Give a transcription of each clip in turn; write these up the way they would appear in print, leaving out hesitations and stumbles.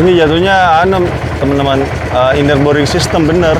Ini jatuhnya teman-teman, inner boring system bener.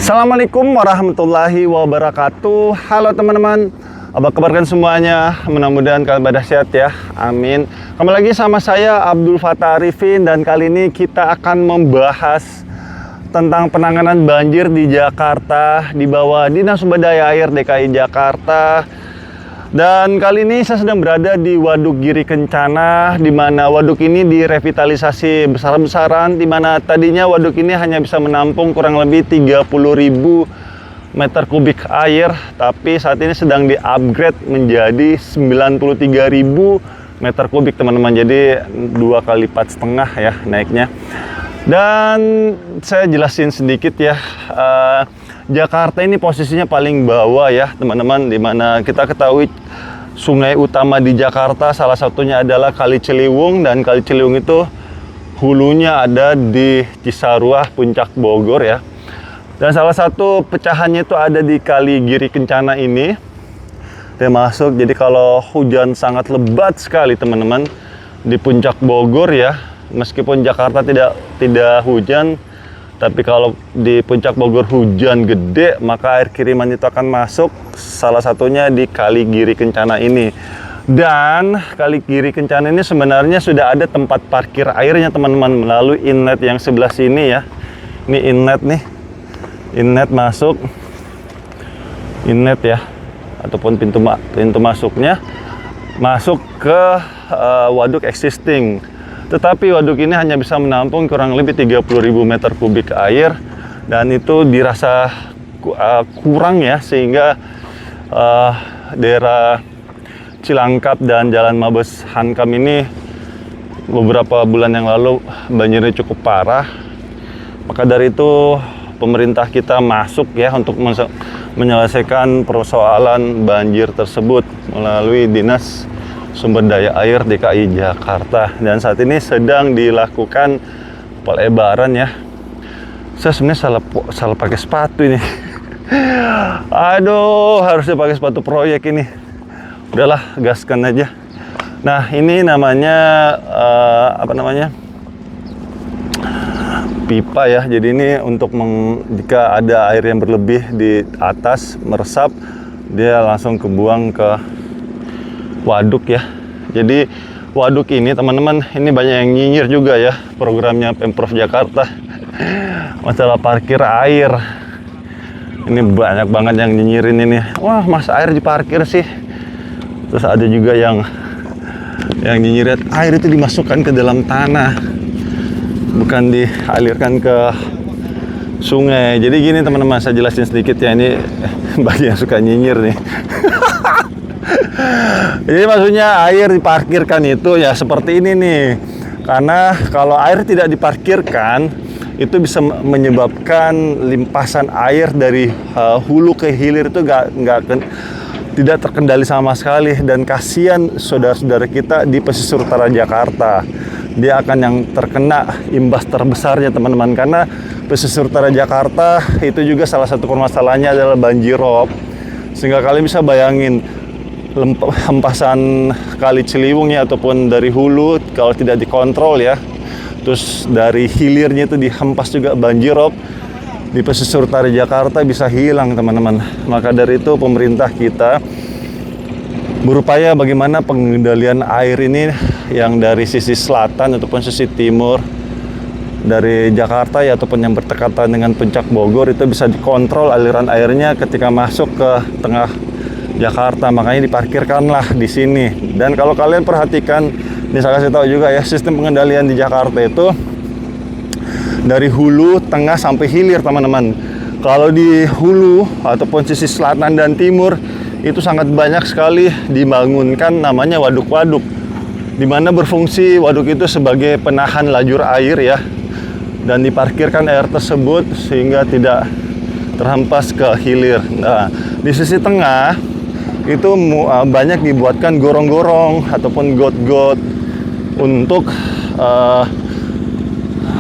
Assalamualaikum warahmatullahi wabarakatuh. Halo teman-teman, apa kabar semuanya? Mudah-mudahan kalian pada sehat ya, amin. Kembali lagi sama saya Abdul Fattah Arifin, dan kali ini kita akan membahas tentang penanganan banjir di Jakarta di bawah Dinas Sumber Daya Air DKI Jakarta. Dan kali ini saya sedang berada di Waduk Giri Kencana, di mana waduk ini direvitalisasi besar-besaran, di mana tadinya waduk ini hanya bisa menampung kurang lebih 30.000 meter kubik air, tapi saat ini sedang di-upgrade menjadi 93.000 meter kubik teman-teman. Jadi 2 kali lipat setengah ya naiknya. Dan saya jelasin sedikit ya. Jakarta ini posisinya paling bawah ya teman-teman, dimana kita ketahui sungai utama di Jakarta salah satunya adalah Kali Ciliwung, dan Kali Ciliwung itu hulunya ada di Cisarua, Puncak Bogor ya. Dan salah satu pecahannya itu ada di Kali Giri Kencana ini termasuk. Jadi kalau hujan sangat lebat sekali teman-teman di Puncak Bogor ya, meskipun Jakarta tidak hujan, tapi kalau di Puncak Bogor hujan gede, maka air kiriman itu akan masuk, salah satunya di Kali Giri Kencana ini. Dan Kali Giri Kencana ini sebenarnya sudah ada tempat parkir airnya teman-teman, melalui inlet yang sebelah sini ya. Ini inlet nih, inlet masuk, inlet ya, ataupun pintu masuknya, masuk ke waduk existing. Tetapi waduk ini hanya bisa menampung kurang lebih 30.000 meter kubik air, dan itu dirasa kurang ya, sehingga daerah Cilangkap dan Jalan Mabes Hankam ini beberapa bulan yang lalu banjirnya cukup parah. Maka dari itu pemerintah kita masuk ya untuk menyelesaikan persoalan banjir tersebut melalui Dinas Sumber Daya Air DKI Jakarta, dan saat ini sedang dilakukan pelebaran ya. Saya sebenarnya salah pakai sepatu ini. Aduh, harusnya pakai sepatu proyek ini. Udahlah, gaskan aja. Nah, ini namanya pipa ya. Jadi ini untuk jika ada air yang berlebih di atas meresap, dia langsung kebuang ke waduk ya. Jadi waduk ini teman-teman, ini banyak yang nyinyir juga ya programnya Pemprov Jakarta masalah parkir air. Ini banyak banget yang nyinyirin ini. Wah, masa air diparkir sih? Terus ada juga yang nyinyirin air itu dimasukkan ke dalam tanah, bukan dialirkan ke sungai. Jadi gini teman-teman, saya jelasin sedikit ya, ini bagi yang suka nyinyir nih. Jadi maksudnya air diparkirkan itu ya seperti ini nih. Karena kalau air tidak diparkirkan, itu bisa menyebabkan limpasan air dari hulu ke hilir itu tidak terkendali sama sekali. Dan kasihan saudara-saudara kita di pesisir utara Jakarta, dia akan yang terkena imbas terbesarnya teman-teman. Karena pesisir utara Jakarta itu juga salah satu permasalahannya adalah banjir rob. Sehingga kalian bisa bayangin hempasan Kali Ciliwung ya, ataupun dari hulu kalau tidak dikontrol ya, terus dari hilirnya itu dihempas juga banjir rob, di pesisir utara Jakarta bisa hilang teman-teman. Maka dari itu pemerintah kita berupaya bagaimana pengendalian air ini yang dari sisi selatan ataupun sisi timur dari Jakarta ya, ataupun yang berdekatan dengan Puncak Bogor, itu bisa dikontrol aliran airnya ketika masuk ke tengah Jakarta. Makanya diparkirkanlah di sini. Dan kalau kalian perhatikan, ini saya kasih tahu juga ya, sistem pengendalian di Jakarta itu dari hulu, tengah sampai hilir, teman-teman. Kalau di hulu ataupun sisi selatan dan timur itu sangat banyak sekali dibangunkan namanya waduk-waduk, di mana berfungsi waduk itu sebagai penahan lajur air ya, dan diparkirkan air tersebut sehingga tidak terhempas ke hilir. Nah, di sisi tengah itu banyak dibuatkan gorong-gorong ataupun got-got untuk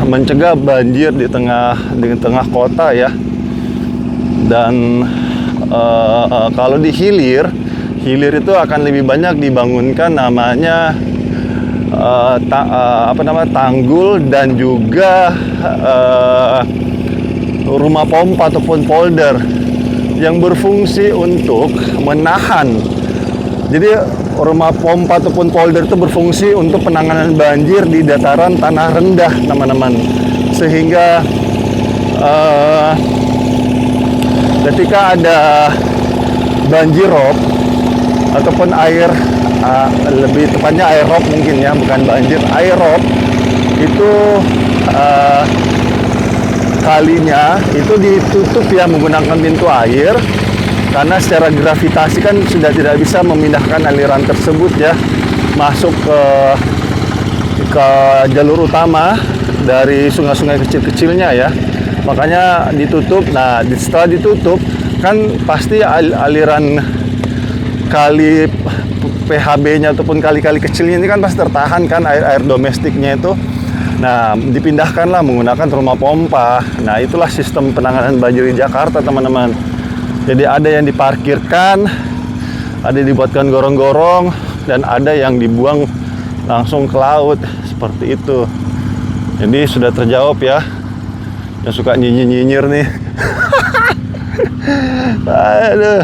mencegah banjir di tengah kota ya. Dan kalau di hilir itu akan lebih banyak dibangunkan namanya tanggul dan juga rumah pompa ataupun polder yang berfungsi untuk menahan. Jadi rumah pompa ataupun polder itu berfungsi untuk penanganan banjir di dataran tanah rendah, teman-teman. Sehingga ketika ada banjir rob ataupun air, lebih tepatnya air rob mungkin ya, bukan banjir, air rob itu kalinya itu ditutup ya menggunakan pintu air, karena secara gravitasi kan sudah tidak bisa memindahkan aliran tersebut ya masuk ke jalur utama dari sungai-sungai kecil-kecilnya ya. Makanya ditutup. Nah, setelah ditutup kan pasti aliran kali PHB-nya ataupun kali-kali kecilnya ini kan pasti tertahan kan air domestiknya itu. Nah, dipindahkanlah menggunakan rumah pompa. Nah, itulah sistem penanganan banjir di Jakarta, teman-teman. Jadi ada yang diparkirkan, ada yang dibuatkan gorong-gorong, dan ada yang dibuang langsung ke laut, seperti itu. Jadi sudah terjawab ya, yang suka nyinyir-nyinyir nih. Aduh.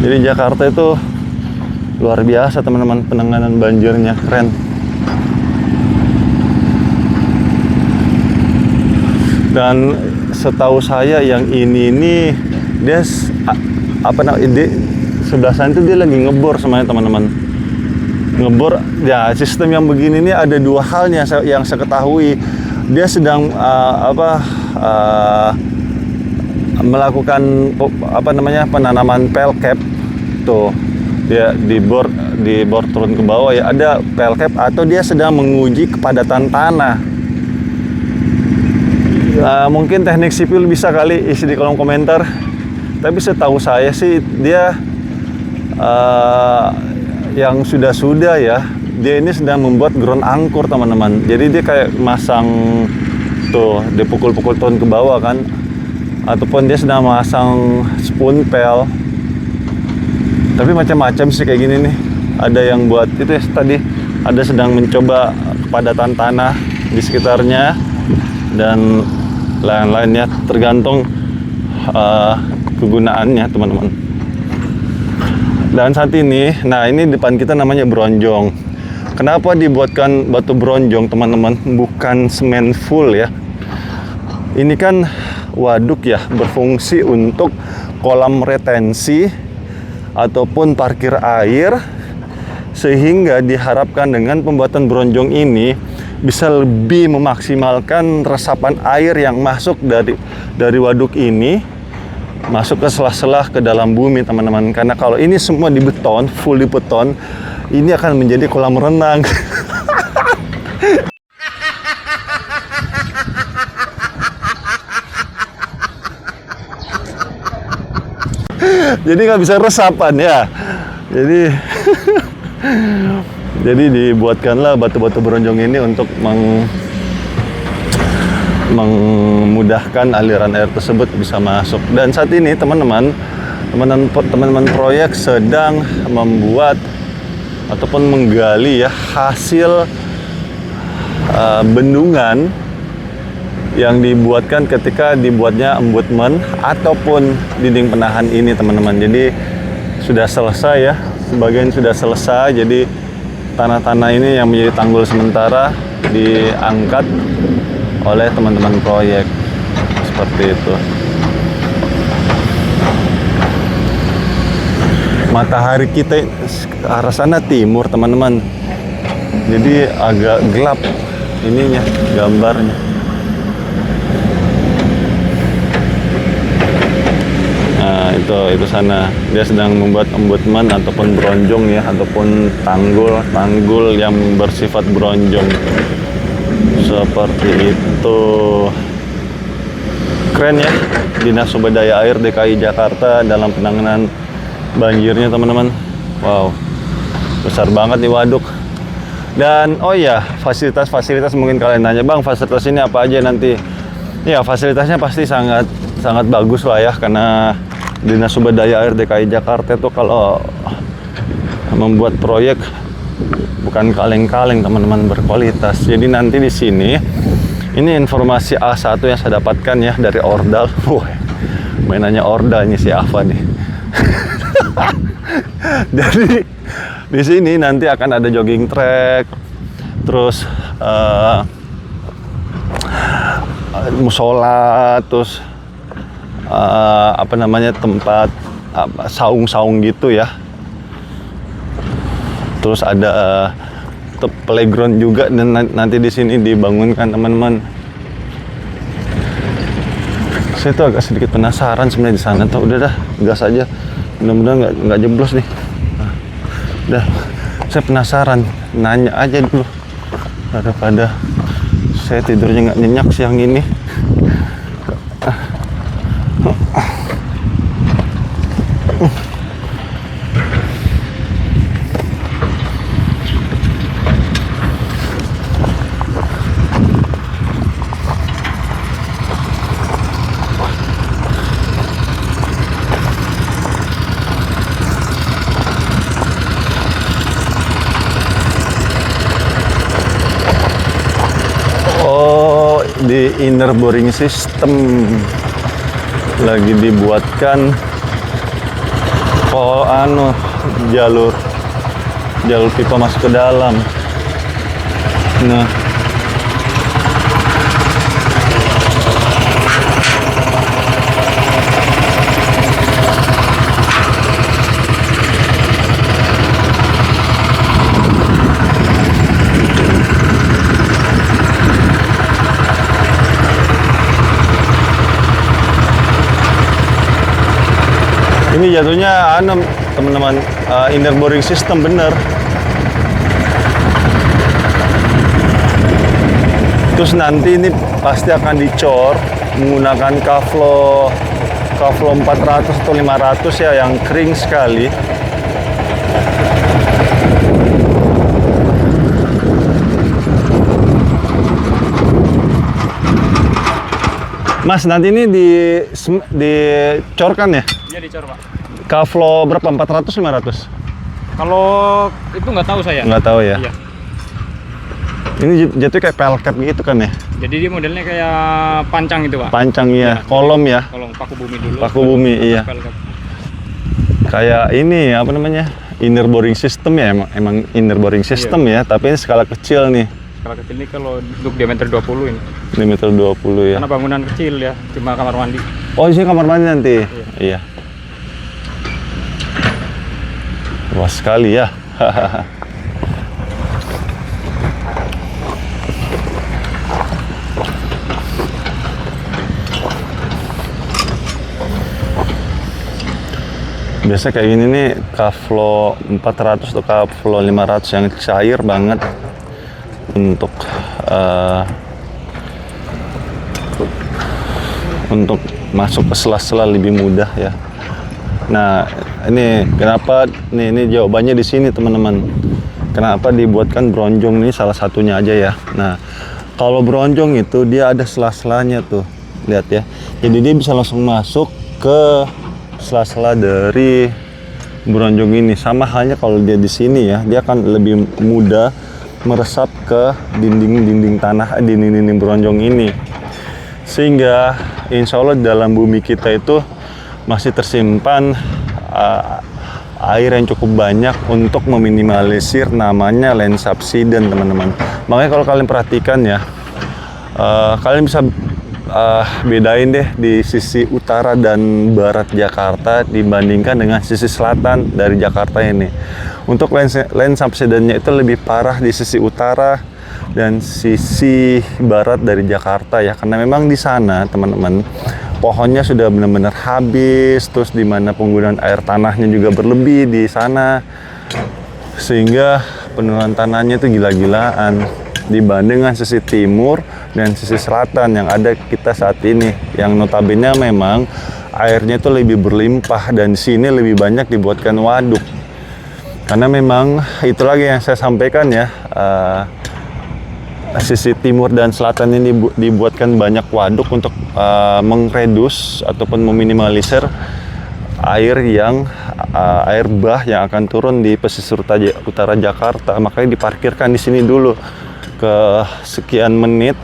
Jadi Jakarta itu luar biasa, teman-teman, penanganan banjirnya keren. Dan setahu saya yang ini dia sebelah sana itu dia lagi ngebor semuanya, teman-teman. Ngebor ya, sistem yang begini ini ada dua halnya yang saya ketahui. Dia sedang melakukan penanaman pelcap tuh. Dia dibor turun ke bawah ya, ada pelcap, atau dia sedang menguji kepadatan tanah. Mungkin teknik sipil bisa kali isi di kolom komentar. Tapi setahu saya sih dia yang sudah ya, dia ini sedang membuat ground angkur, teman-teman. Jadi dia kayak masang tuh, dia pukul-pukul turun ke bawah kan, ataupun dia sedang masang spoon pel. Tapi macam-macam sih kayak gini nih. Ada yang buat itu ya, tadi ada sedang mencoba kepadatan tanah di sekitarnya dan lain-lain ya, tergantung kegunaannya, teman-teman. Dan saat ini, nah ini depan kita namanya bronjong. Kenapa dibuatkan batu bronjong, teman-teman? Bukan semen full ya. Ini kan waduk ya, berfungsi untuk kolam retensi ataupun parkir air, sehingga diharapkan dengan pembuatan bronjong ini bisa lebih memaksimalkan resapan air yang masuk dari waduk ini masuk ke sela-sela ke dalam bumi, teman-teman. Karena kalau ini semua dibeton, full dibeton, ini akan menjadi kolam renang. Jadi nggak bisa resapan ya. Jadi dibuatkanlah batu-batu bronjong ini untuk memudahkan aliran air tersebut bisa masuk. Dan saat ini teman-teman proyek sedang membuat ataupun menggali ya hasil bendungan yang dibuatkan ketika dibuatnya embutment ataupun dinding penahan ini teman-teman. Jadi sudah selesai ya, sebagian sudah selesai. Jadi tanah-tanah ini yang menjadi tanggul sementara diangkat oleh teman-teman proyek seperti itu. Matahari kita ke arah sana timur teman-teman, jadi agak gelap ininya gambarnya. Nah itu sana dia sedang membuat embutment ataupun bronjong ya, ataupun tanggul yang bersifat bronjong seperti itu. Keren ya, Dinas Sumber Daya Air DKI Jakarta dalam penanganan banjirnya teman-teman. Wow, besar banget nih waduk. Dan oh ya, fasilitas mungkin kalian nanya, bang fasilitas ini apa aja nanti? Ya fasilitasnya pasti sangat bagus lah ya, karena Dinas Sumber Daya Air DKI Jakarta itu kalau membuat proyek bukan kaleng-kaleng teman-teman, berkualitas. Jadi nanti di sini ini informasi A1 yang saya dapatkan ya dari Ordal. Mainannya Ordal ini si Ava nih. Jadi di sini nanti akan ada jogging track, terus musola, terus apa namanya, tempat saung-saung gitu ya. Terus ada playground juga, dan nanti di sini dibangunkan teman-teman. Saya tuh agak sedikit penasaran sebenarnya di sana tuh. Udah dah, gas aja. Mudah-mudahan nggak jeblos nih. Udah, saya penasaran, nanya aja dulu daripada saya tidurnya nggak nyenyak siang ini. Di inner boring system lagi dibuatkan jalur pipa masuk ke dalam. Nah, ini jatuhnya teman-teman, inner boring system bener. Terus nanti ini pasti akan dicor menggunakan kaflo 400 atau 500 ya, yang kering sekali. Mas, nanti ini dicorkan ya? Iya, dicor Pak. Kaflo berapa? 400, 500? Kalau itu nggak tahu saya. Nggak tahu ya? Iya. Ini jatuhnya kayak pelket gitu kan ya? Jadi dia modelnya kayak pancang itu Pak. Pancang ya, kolom ya? Kolom paku bumi dulu. Paku bumi, iya. Pelket. Kayak ini, apa namanya? Inner boring system ya, emang inner boring system ya, tapi ini skala kecil nih. Skala kecil ini kalau untuk diameter 20 ini. Diameter 20 ya. Karena bangunan kecil ya, cuma kamar mandi. Oh, ini kamar mandi nanti? Iya. Luas sekali ya. Biasa kayak gini nih, kaflo 400 atau kaflo 500 yang cair banget untuk masuk ke sela-sela lebih mudah ya. Nah, ini kenapa ini jawabannya di sini teman-teman. Kenapa dibuatkan bronjong, ini salah satunya aja ya. Nah, kalau bronjong itu dia ada sela-selanya tuh, lihat ya. Jadi dia bisa langsung masuk ke sela-sela dari bronjong ini. Sama halnya kalau dia di sini ya, dia akan lebih mudah meresap ke dinding-dinding tanah, dinding-dinding bronjong ini. Sehingga insya Allah dalam bumi kita itu masih tersimpan air yang cukup banyak untuk meminimalisir namanya land subsidence, teman-teman. Makanya kalau kalian perhatikan ya, kalian bisa bedain deh di sisi utara dan barat Jakarta dibandingkan dengan sisi selatan dari Jakarta ini. Untuk land subsidence-nya itu lebih parah di sisi utara dan sisi barat dari Jakarta ya, karena memang di sana teman-teman pohonnya sudah benar-benar habis, terus di mana penggunaan air tanahnya juga berlebih di sana, sehingga penurunan tanahnya itu gila-gilaan dibanding dengan sisi timur dan sisi selatan yang ada kita saat ini, yang notabene memang airnya itu lebih berlimpah dan di sini lebih banyak dibuatkan waduk. Karena memang itu lagi yang saya sampaikan ya, sisi timur dan selatan ini dibuatkan banyak waduk untuk mengredus ataupun meminimalisir air bah yang akan turun di pesisir utara Jakarta. Makanya diparkirkan di sini dulu ke sekian menit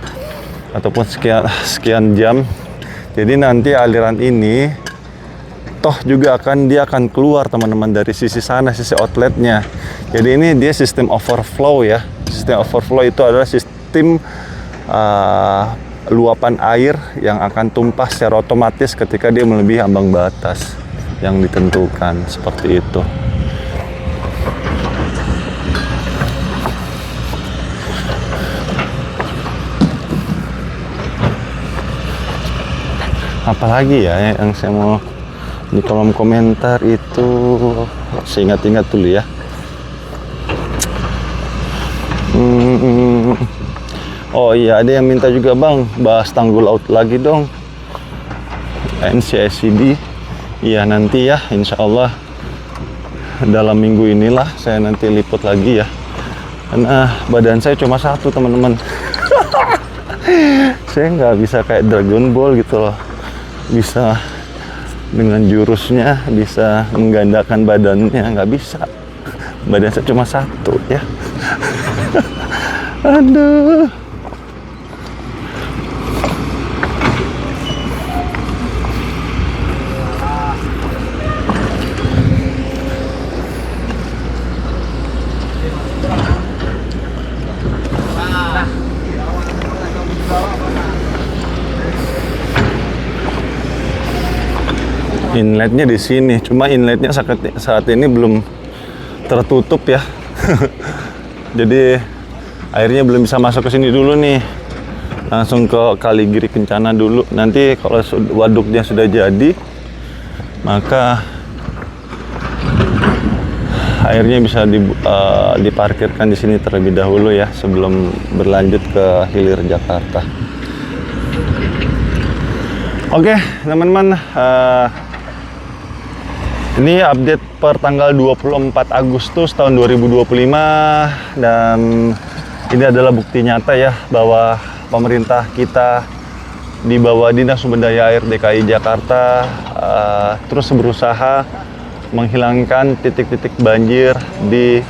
ataupun sekian jam. Jadi nanti aliran ini toh juga dia akan keluar teman-teman dari sisi sana, sisi outletnya. Jadi ini dia sistem overflow ya. Sistem overflow itu adalah sistem luapan air yang akan tumpah secara otomatis ketika dia melebihi ambang batas yang ditentukan, seperti itu. Apalagi ya yang saya mau di kolom komentar itu, saya ingat-ingat dulu ya. Oh iya, ada yang minta juga bang bahas tanggul laut lagi dong, NCSCD. Iya nanti ya, insya Allah dalam minggu inilah saya nanti liput lagi ya, karena badan saya cuma satu teman-teman. Saya nggak bisa kayak Dragon Ball gitu loh, bisa dengan jurusnya bisa menggandakan badannya, nggak bisa. Badan saya cuma satu ya. Aduh. Inletnya di sini, cuma inletnya saat ini belum tertutup ya. Jadi airnya belum bisa masuk ke sini dulu nih. Langsung ke Kaligiri Kencana dulu. Nanti kalau waduknya sudah jadi, maka airnya bisa diparkirkan di sini terlebih dahulu ya, sebelum berlanjut ke hilir Jakarta. Oke, teman-teman. Ini update per tanggal 24 Agustus tahun 2025, dan ini adalah bukti nyata ya bahwa pemerintah kita di bawah Dinas Sumber Daya Air DKI Jakarta terus berusaha menghilangkan titik-titik banjir di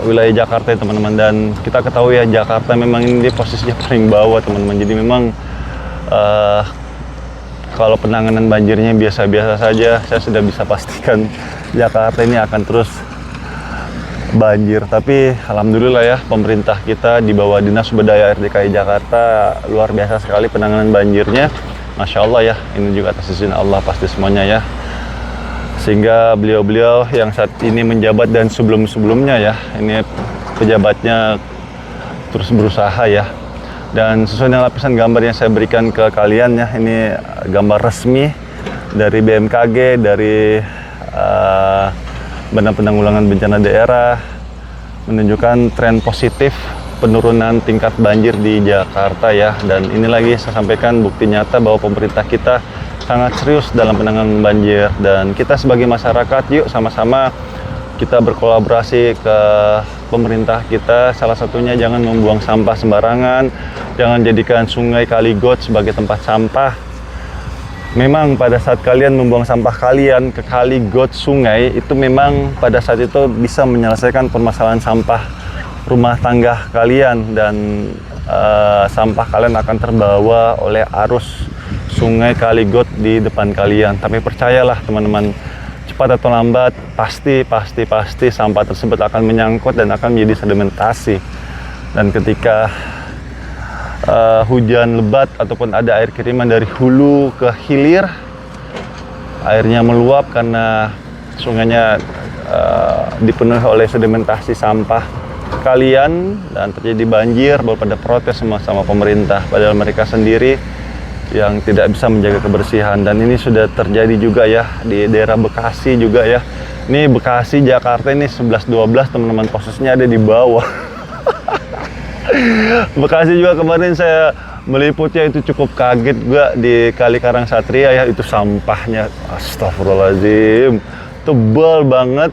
wilayah Jakarta ya teman-teman. Dan kita ketahui ya, Jakarta memang ini posisinya paling bawah teman-teman. Jadi memang kalau penanganan banjirnya biasa-biasa saja, saya sudah bisa pastikan Jakarta ini akan terus banjir. Tapi alhamdulillah ya, pemerintah kita di bawah Dinas Sumber Daya Air DKI Jakarta luar biasa sekali penanganan banjirnya. Masya Allah ya, ini juga atas izin Allah pasti semuanya ya. Sehingga beliau-beliau yang saat ini menjabat dan sebelum-sebelumnya ya, ini pejabatnya terus berusaha ya. Dan sesuai dengan lapisan gambar yang saya berikan ke kalian ya, ini gambar resmi dari BMKG, dari Badan Penanggulangan Bencana Daerah, menunjukkan tren positif penurunan tingkat banjir di Jakarta ya. Dan ini lagi saya sampaikan bukti nyata bahwa pemerintah kita sangat serius dalam penanganan banjir. Dan kita sebagai masyarakat, yuk sama-sama kita berkolaborasi ke pemerintah kita. Salah satunya jangan membuang sampah sembarangan, jangan jadikan sungai, kali, got sebagai tempat sampah. Memang pada saat kalian membuang sampah kalian ke kali, got, sungai, itu memang pada saat itu bisa menyelesaikan permasalahan sampah rumah tangga kalian. Dan sampah kalian akan terbawa oleh arus sungai Kaligot di depan kalian. Tapi percayalah teman-teman, cepat atau lambat pasti sampah tersebut akan menyangkut dan akan menjadi sedimentasi. Dan ketika hujan lebat ataupun ada air kiriman dari hulu ke hilir, airnya meluap karena sungainya dipenuhi oleh sedimentasi sampah kalian dan terjadi banjir, baru pada protes sama pemerintah, padahal mereka sendiri yang tidak bisa menjaga kebersihan. Dan ini sudah terjadi juga ya di daerah Bekasi juga ya. Ini Bekasi, Jakarta ini 11-12 teman-teman, posisinya ada di bawah. Bekasi juga kemarin saya meliputnya, itu cukup kaget juga di Kali Karangsatria ya, itu sampahnya astagfirullahaladzim tebal banget,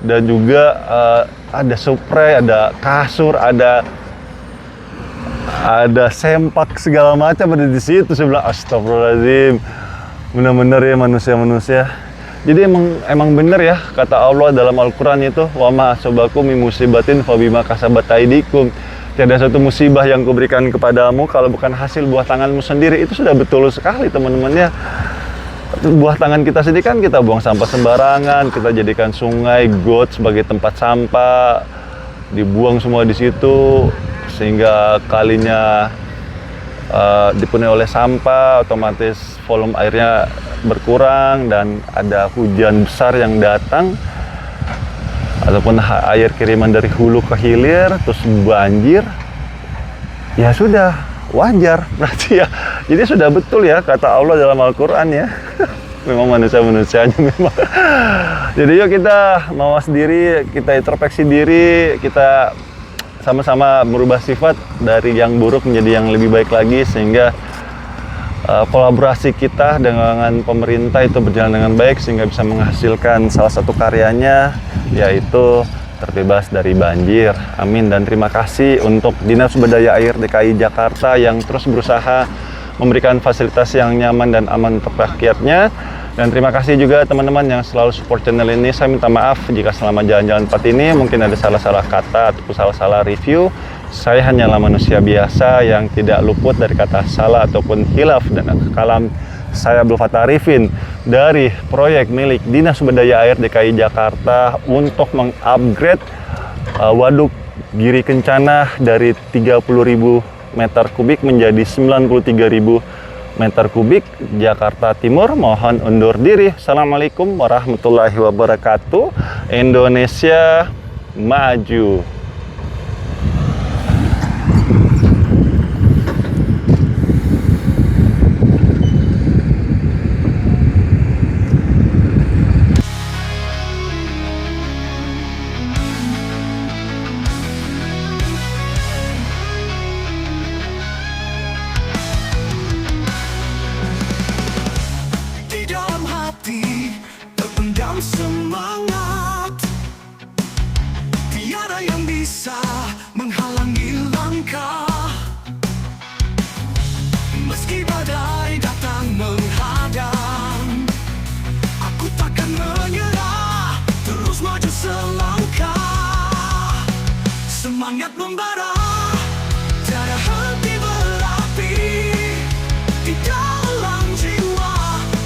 dan juga ada spray, ada kasur, ada sempak segala macam ada di situ. Saya bilang astagfirullahaladzim, benar-benar ya manusia-manusia. Jadi emang benar ya kata Allah dalam Al-Quran itu, wa ma asabakum min musibatin fa bima kasabat aydikum. Tiada satu musibah yang kuberikan kepadamu kalau bukan hasil buah tanganmu sendiri. Itu sudah betul sekali teman-temannya. Buah tangan kita sendiri kan kita buang sampah sembarangan, kita jadikan sungai, got sebagai tempat sampah, dibuang semua di situ sehingga kalinya dipenuhi oleh sampah, otomatis volume airnya berkurang dan ada hujan besar yang datang ataupun air kiriman dari hulu ke hilir terus banjir, ya sudah wajar berarti ya. Jadi sudah betul ya kata Allah dalam Al-Quran ya. Memang manusia-manusianya memang. Jadi yuk kita mawas diri, kita introspeksi diri, kita sama-sama merubah sifat dari yang buruk menjadi yang lebih baik lagi, sehingga kolaborasi kita dengan pemerintah itu berjalan dengan baik sehingga bisa menghasilkan salah satu karyanya, yaitu terbebas dari banjir. Amin. Dan terima kasih untuk Dinas Sumber Daya Air DKI Jakarta yang terus berusaha memberikan fasilitas yang nyaman dan aman untuk rakyatnya. Dan terima kasih juga teman-teman yang selalu support channel ini. Saya minta maaf jika selama jalan-jalan tempat ini mungkin ada salah-salah kata ataupun salah-salah review. Saya hanyalah manusia biasa yang tidak luput dari kata salah ataupun hilaf dan kalam. Saya Abdul Fattah Arifin dari proyek milik Dinas Sumber Daya Air DKI Jakarta untuk mengupgrade waduk Giri Kencana dari 30.000 meter kubik menjadi 93.000 meter kubik Jakarta Timur. Mohon undur diri. Assalamualaikum warahmatullahi wabarakatuh. Indonesia maju. Terpendam semangat, tiada yang bisa menghalangi langkah. Meski badai datang menghadang, aku takkan menyerah, terus maju selangkah. Semangat membara, tiada henti berapi di dalam jiwa.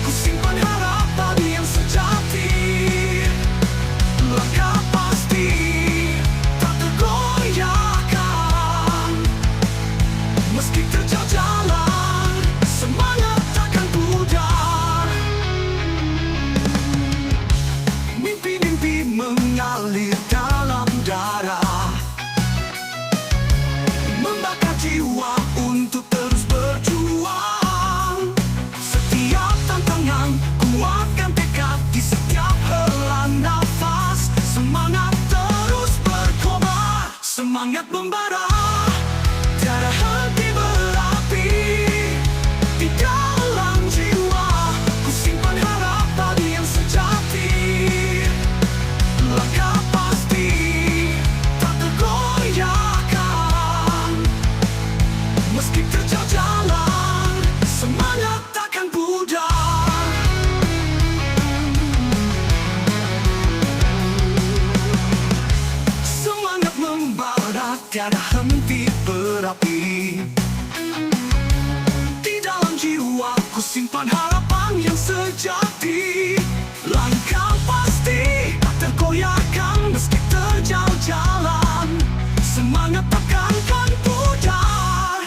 Ku simpan harapan yang sejati, langkah pasti tak tergoyahkan. Meski terjal jalan, semangat takkan pudar. Mimpi-mimpi mengalir dalam darah, membakar jiwa untuk terus berjuang. Setiap tantangan kuatkan tekad di setiap hela nafas. Semangat terus berkobar, semangat membara, tiada henti berapi di dalam jiwa. Ku simpan harapan yang sejati, langkah pasti tak tergoyahkan. Meski terjal jalan, semangat takkan pudar. Semangat membara, tiada henti berapi berapi. Di dalam jiwa ku simpan harapan yang sejati. Langkah pasti tak tergoyahkan meski terjal jalan. Semangat takkan pudar.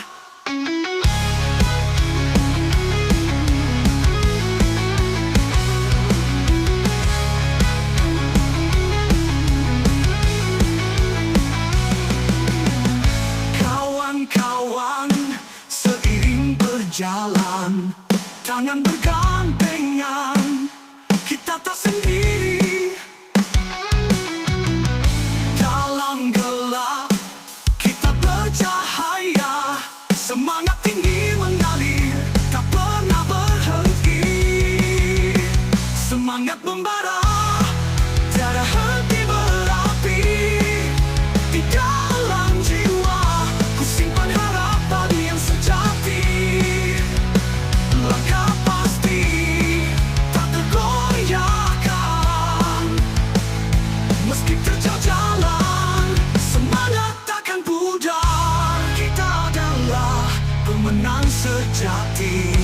Kawan-kawan, seiring berjalan, tangan bergandengan, kita tak sendiri. Dalam gelap, kita bercahaya. Semangat tinggi mengalir, tak pernah berhenti. Semangat membara, tiada henti berapi. Di dalam jiwa, ku simpan harapan yang sejati. Langkah pasti, tak tergoyahkan. Meski terjal jalan, semangat takkan pudar. Kita adalah pemenang sejati.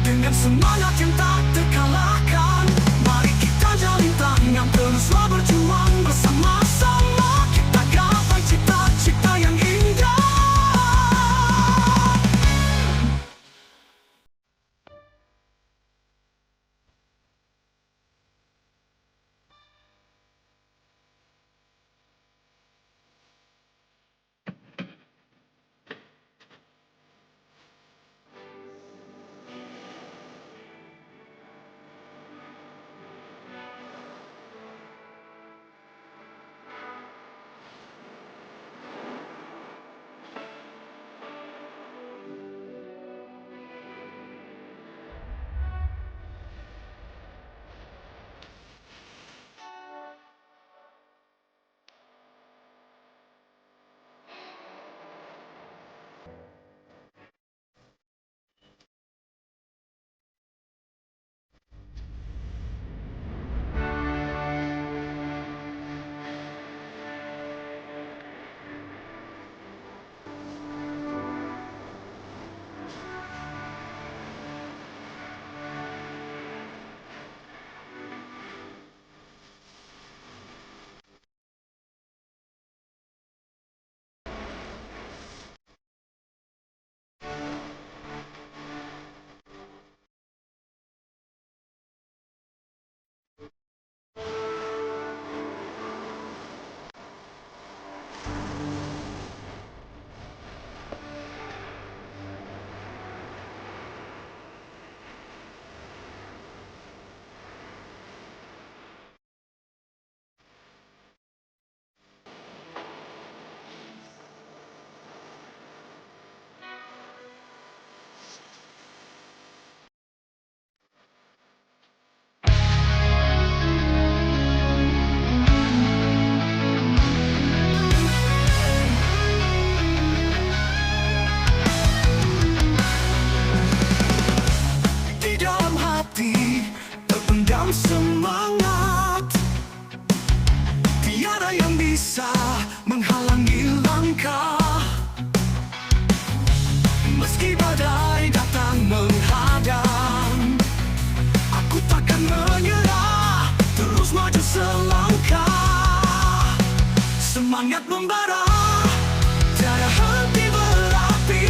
Dengan semangat yang tak terkalahkan, mari kita jalin tangan, teruslah berjuang bersama-sama. Kita gapai cita-cita yang indah. Semangat, tiada yang bisa menghalangi langkah. Meski badai datang menghadang, aku takkan menyerah, terus maju selangkah. Semangat membara, tiada henti berapi.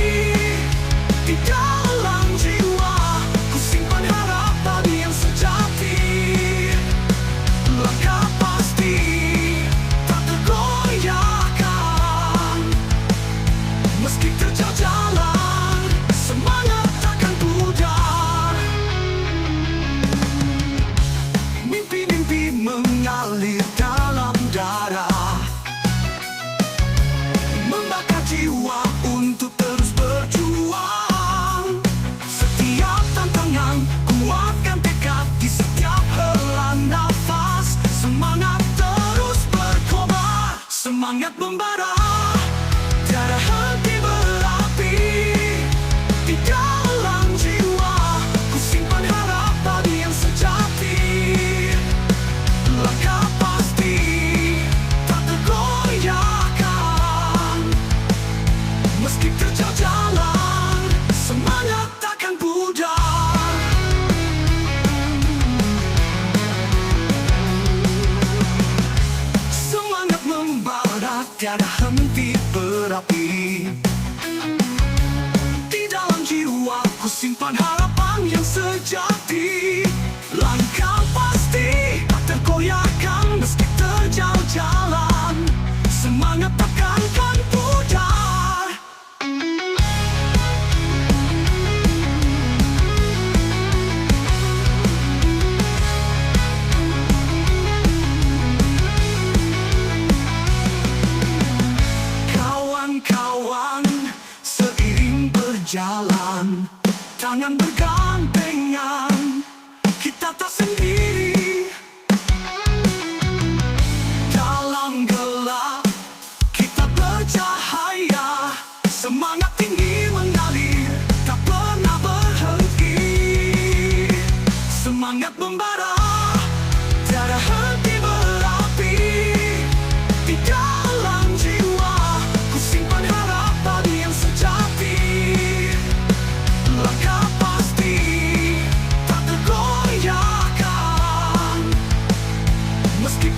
Di dalam jiwa, ku simpan harapan yang sejati. Langkah pasti, tak tergoyahkan. Meski terjal jalan, semangat takkan pudar. Mimpi-mimpi mengalir dalam darah, membakar jiwa untuk terus berjuang. Setiap tantangan, kuatkan tekad di setiap hela nafas. Semangat terus berkobar, semangat membara, tiada henti berapi. Di dalam jiwa, ku simpan harapan yang sejati. Langkah pasti, tak tergoyahkan. tiada henti berapi. Di dalam jiwa ku simpan harapan yang sejati. Langkah pasti tak tergoyahkan meski terjal jalan. Semangat takkan kan pudar. Kawan-kawan, seiring berjalan, tangan bergandengan, kita tak sendiri. Dalam gelap, kita bercahaya, semangat tinggi mengalir, tak pernah berhenti. Semangat membara, tiada henti berapi. Di dalam jiwa, ku simpan harapan yang sejati. Langkah pasti, tak tergoyahkan meski